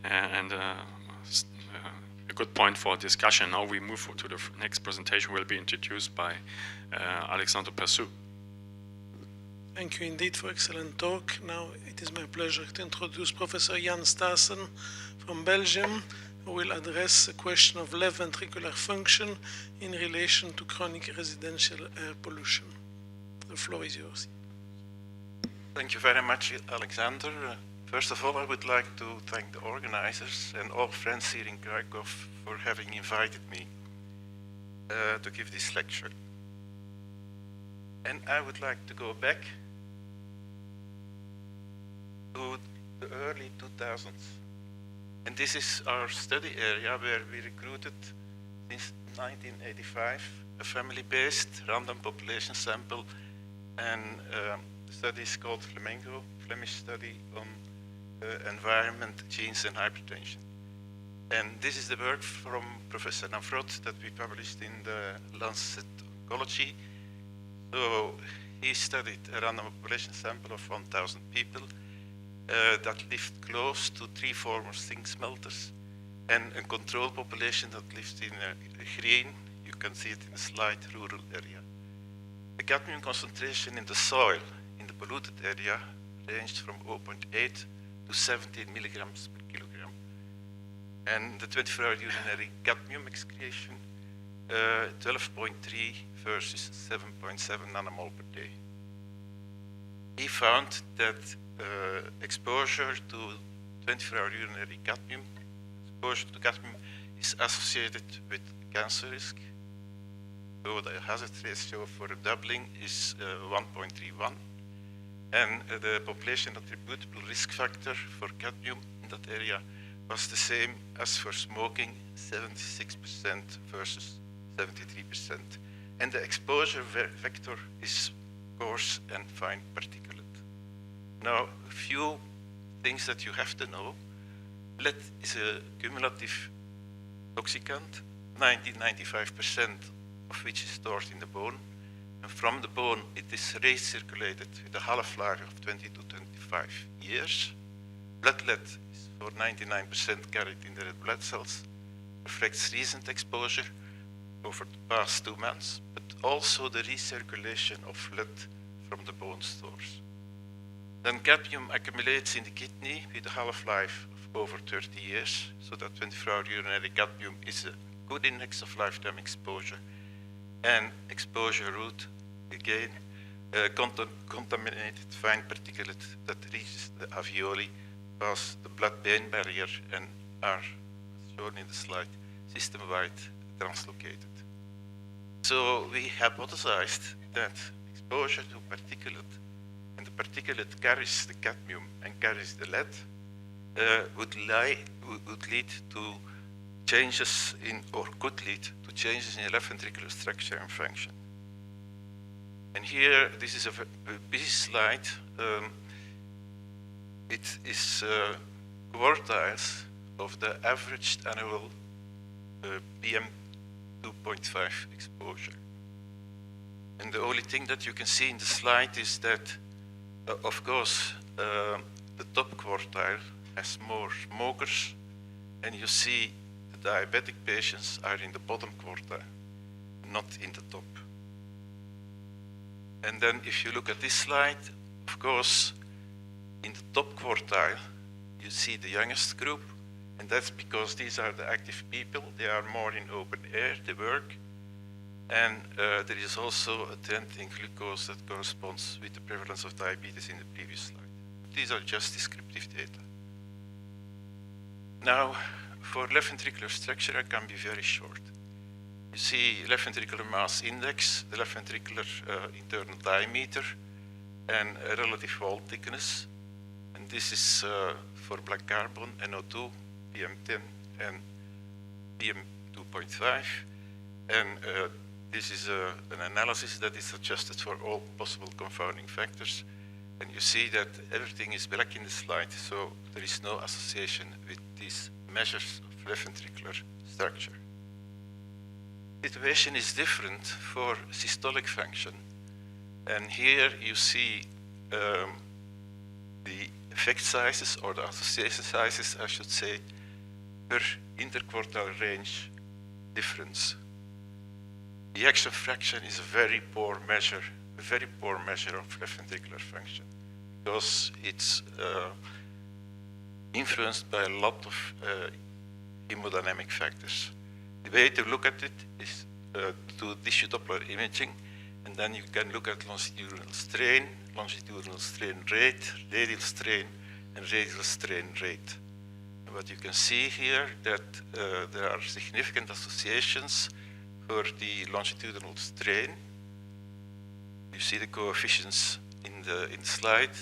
and a good point for discussion. Now we move to the next presentation, will be introduced by Alexandre Persu. Thank you indeed for excellent talk. Now it is my pleasure to introduce Professor Jan Staessen from Belgium, who will address the question of left ventricular function in relation to chronic residential air pollution. The floor is yours. Thank you very much, Alexander. First of all, I would like to thank the organizers and all friends here in Krakow for having invited me to give this lecture. And I would like to go back to the early 2000s. And this is our study area where we recruited since 1985 a family-based random population sample, and the study is called Flamengo, Flemish study on environment, genes and hypertension. And this is the work from Professor Navrat that we published in the Lancet Oncology. So he studied a random population sample of 1,000 people that lived close to 3 former zinc smelters, and a control population that lived in a green, you can see it in the slide, rural area. The cadmium concentration in the soil in the polluted area ranged from 0.8 to 17 milligrams per kilogram. And the 24-hour urinary cadmium excretion, 12.3 versus 7.7 nanomole per day. He found that exposure to 24-hour urinary cadmium, exposure to cadmium is associated with cancer risk. So the hazard ratio for a doubling is 1.31. And the population attributable risk factor for cadmium in that area was the same as for smoking, 76% versus 73%. And the exposure vector is coarse and fine particulate. Now, a few things that you have to know. Lead is a cumulative toxicant, 95% of which is stored in the bone. And from the bone, it is recirculated with a half-life of 20 to 25 years. Blood lead is for 99% carried in the red blood cells, reflects recent exposure over the past 2 months, but also the recirculation of lead from the bone stores. Then cadmium accumulates in the kidney with a half-life of over 30 years, so that 24-hour urinary cadmium is a good index of lifetime exposure. And exposure route, again, contaminated fine particulate that reaches the alveoli, past the blood-brain barrier, and are, as shown in the slide, system-wide translocated. So we hypothesized that exposure to particulate, and the particulate carries the cadmium and carries the lead, would lead to changes in, or could lead to changes in left ventricular structure and function. And here, this is a busy slide. It is quartiles of the averaged annual PM 2.5 exposure. And the only thing that you can see in the slide is that, of course, the top quartile has more smokers, and you see the diabetic patients are in the bottom quartile, not in the top. And then if you look at this slide, of course, in the top quartile, you see the youngest group, and that's because these are the active people. They are more in open air, they work. And there is also a trend in glucose that corresponds with the prevalence of diabetes in the previous slide. These are just descriptive data. Now, for left ventricular structure, I can be very short. You see left ventricular mass index, the left ventricular internal diameter, and a relative wall thickness. And this is for black carbon, NO2, PM10, and PM2.5. And this is an analysis that is adjusted for all possible confounding factors. And you see that everything is black in the slide, so there is no association with these measures of left ventricular structure. The situation is different for systolic function. And here you see the effect sizes, or the association sizes, I should say, per interquartile range difference. The action fraction is a very poor measure of left ventricular function, because it's influenced by a lot of hemodynamic factors. The way to look at it is to do tissue Doppler imaging, and then you can look at longitudinal strain rate, radial strain, and radial strain rate. And what you can see here that there are significant associations for the longitudinal strain. You see the coefficients in the slide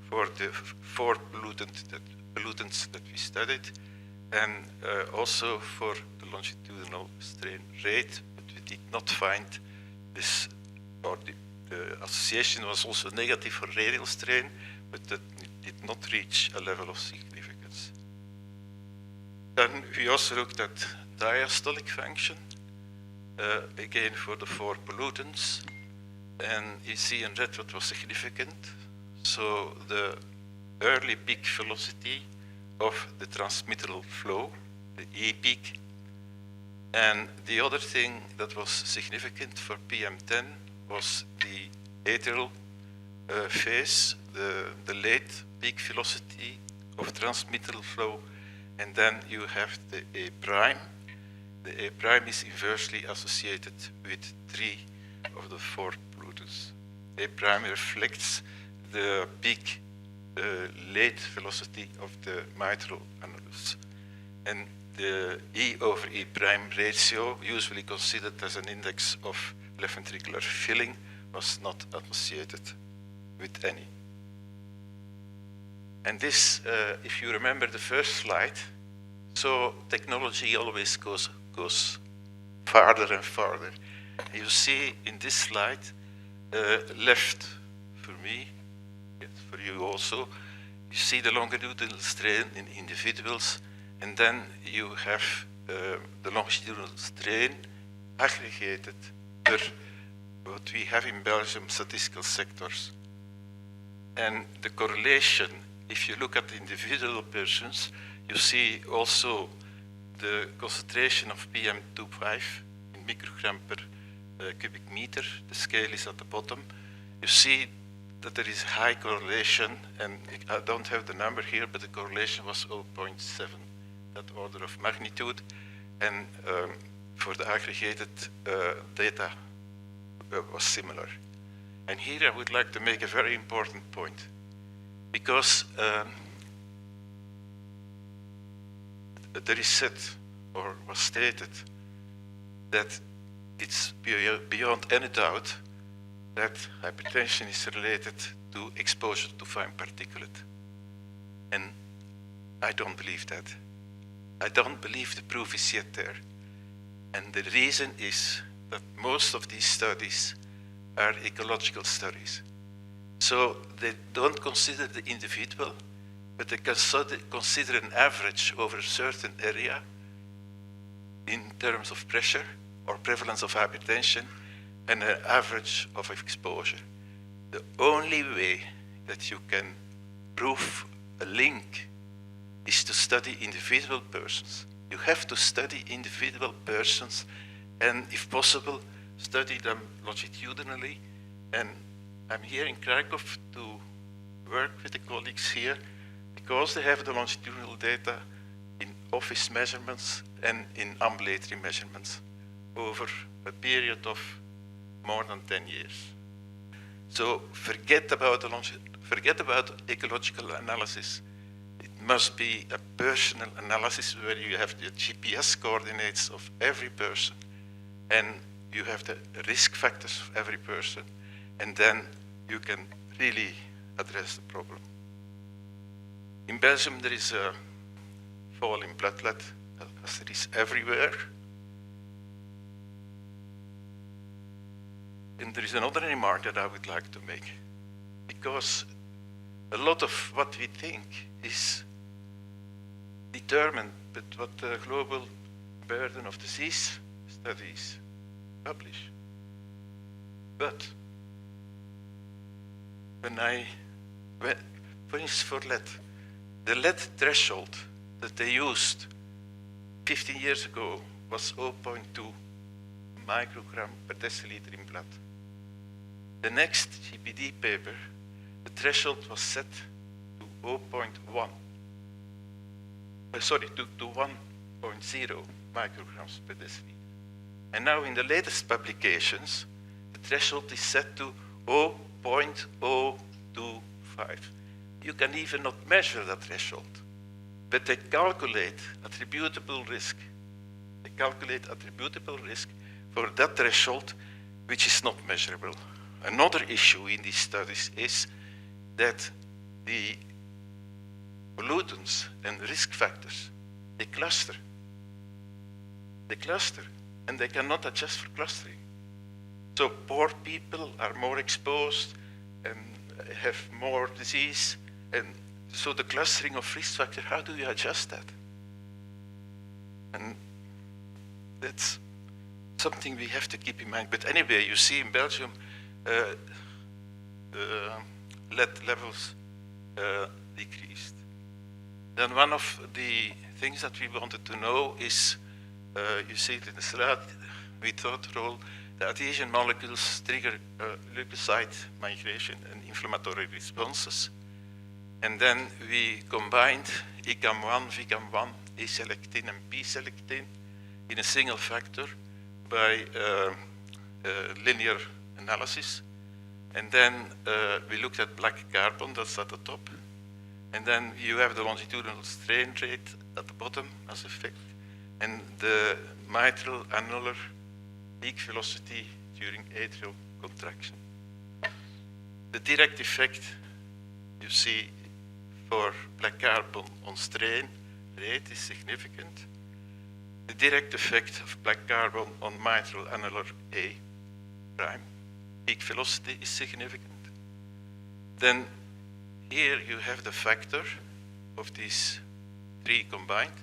for the 4 pollutants that we studied, and also for the longitudinal strain rate, but we did not find this, or the association was also negative for radial strain, but that did not reach a level of significance. Then we also looked at diastolic function, again for the 4 pollutants, and you see in red what was significant. So the early peak velocity of the transmittal flow, the E peak, and the other thing that was significant for PM10 was the atrial phase, the late peak velocity of transmittal flow, and then you have the A prime. The A prime is inversely associated with 3 of the 4 pollutants. A prime reflects the peak late velocity of the mitral annulus. And the E over E prime ratio, usually considered as an index of left ventricular filling, was not associated with any. And this, if you remember the first slide, so technology always goes farther and farther. You see in this slide, left for me, yes, for you also, you see the longitudinal strain in individuals, and then you have the longitudinal strain aggregated per what we have in Belgium, statistical sectors. And the correlation, if you look at the individual persons, you see also the concentration of PM25 in microgram per cubic meter. The scale is at the bottom. You see that there is high correlation, and I don't have the number here, but the correlation was 0.7, that order of magnitude. And for the aggregated data was similar. And here I would like to make a very important point, because there is said, or was stated, that it's beyond any doubt that hypertension is related to exposure to fine particulate. And I don't believe that. I don't believe the proof is yet there. And the reason is that most of these studies are ecological studies. So they don't consider the individual, but they consider an average over a certain area in terms of pressure or prevalence of hypertension and an average of exposure. The only way that you can prove a link is to study individual persons. You have to study individual persons, and if possible, study them longitudinally. And I'm here in Krakow to work with the colleagues here, because they have the longitudinal data in office measurements and in ambulatory measurements over a period of more than 10 years. So forget about ecological analysis. It must be a personal analysis where you have the GPS coordinates of every person, and you have the risk factors of every person, and then you can really address the problem. In Belgium, there is a fall in platelet, as there is everywhere. And there is another remark that I would like to make, because a lot of what we think is determined by what the global burden of disease studies publish. But for instance, for lead, The lead threshold that they used 15 years ago was 0.2 microgram per deciliter in blood. The next GPD paper, the threshold was set to 0.1. To 1.0 micrograms per deciliter. And now in the latest publications, the threshold is set to 0.025. You can even not measure that threshold, but they calculate attributable risk. They calculate attributable risk for that threshold, which is not measurable. Another issue in these studies is that the pollutants and risk factors, they cluster. They cluster, and they cannot adjust for clustering. So poor people are more exposed and have more disease. And so the clustering of risk factor, how do you adjust that? And that's something we have to keep in mind. But anyway, you see in Belgium, lead levels decreased. Then one of the things that we wanted to know is, you see it in the slide, we thought the adhesion molecules trigger leukocyte migration and inflammatory responses. And then we combined ICAM1, VCAM1, A-selectin and P-selectin in a single factor by linear analysis. And then we looked at black carbon, that's at the top. And then you have the longitudinal strain rate at the bottom as effect, and the mitral annular peak velocity during atrial contraction. The direct effect you see for black carbon on strain rate is significant. The direct effect of black carbon on mitral annular A prime peak velocity is significant. Then here you have the factor of these three combined,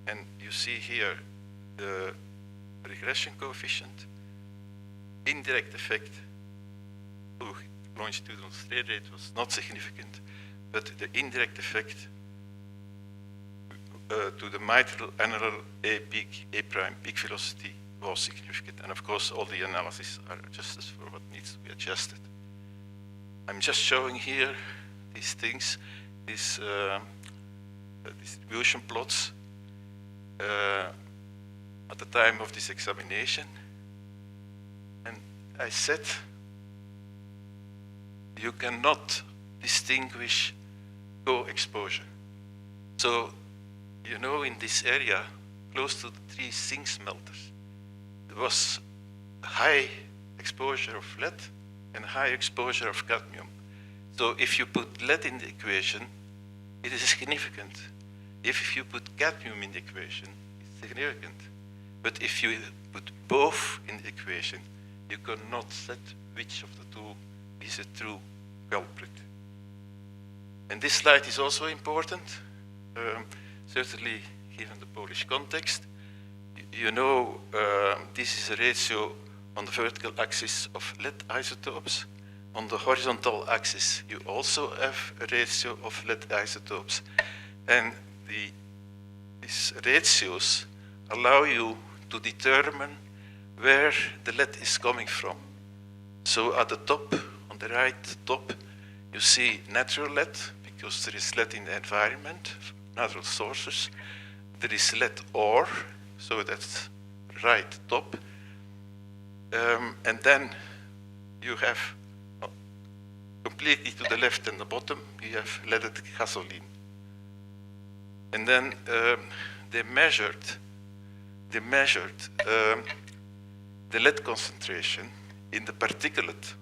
and you see here the regression coefficient. Indirect effect to longitudinal strain rate was not significant, but the indirect effect to the mitral annular A prime peak velocity was significant. And of course, all the analyses are adjusted for what needs to be adjusted. I'm just showing here these things, these distribution plots at the time of this examination. And I said, you cannot distinguish co-exposure. So, you know, in this area, close to the 3 zinc smelters, there was high exposure of lead and high exposure of cadmium. So if you put lead in the equation, it is significant. If you put cadmium in the equation, it's significant. But if you put both in the equation, you cannot set which of the two is a true culprit. And this slide is also important, certainly given the Polish context. You know, this is a ratio on the vertical axis of lead isotopes. On the horizontal axis, you also have a ratio of lead isotopes. And these ratios allow you to determine where the lead is coming from. So at the top, on the right top, you see natural lead, because there is lead in the environment, natural sources. There is lead ore, so that's right top. And then you have, completely to the left and the bottom, you have leaded gasoline. And then they measured the lead concentration in the particulate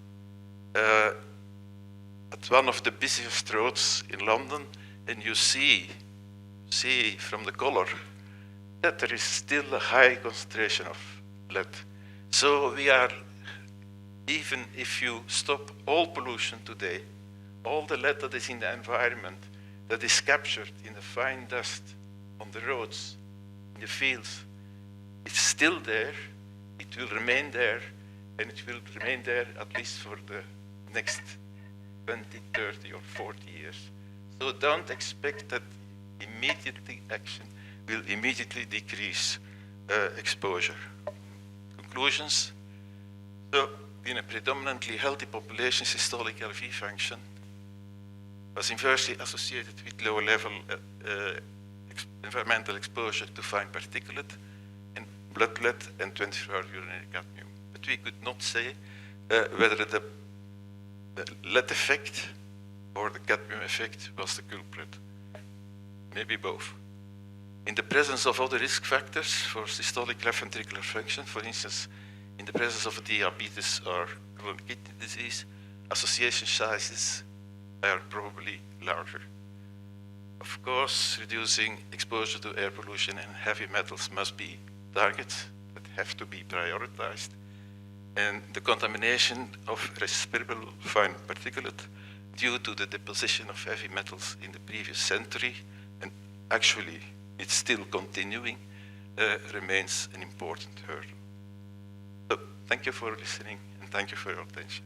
at one of the busiest roads in London, and you see from the color that there is still a high concentration of lead. So we are, even if you stop all pollution today, all the lead that is in the environment, that is captured in the fine dust on the roads, in the fields, it's still there, it will remain there, and it will remain there at least for the next 20, 30, or 40 years. So don't expect that immediately action will immediately decrease exposure. Conclusions. So in a predominantly healthy population, systolic LV function was inversely associated with lower level environmental exposure to fine particulate in blood lead and 24-hour urinary cadmium. But we could not say whether the lead effect or the cadmium effect was the culprit. Maybe both. In the presence of other risk factors for systolic left ventricular function, for instance, in the presence of diabetes or chronic kidney disease, association sizes are probably larger. Of course, reducing exposure to air pollution and heavy metals must be targets that have to be prioritized. And the contamination of respirable fine particulate due to the deposition of heavy metals in the previous century, and actually it's still continuing, remains an important hurdle. So thank you for listening and thank you for your attention.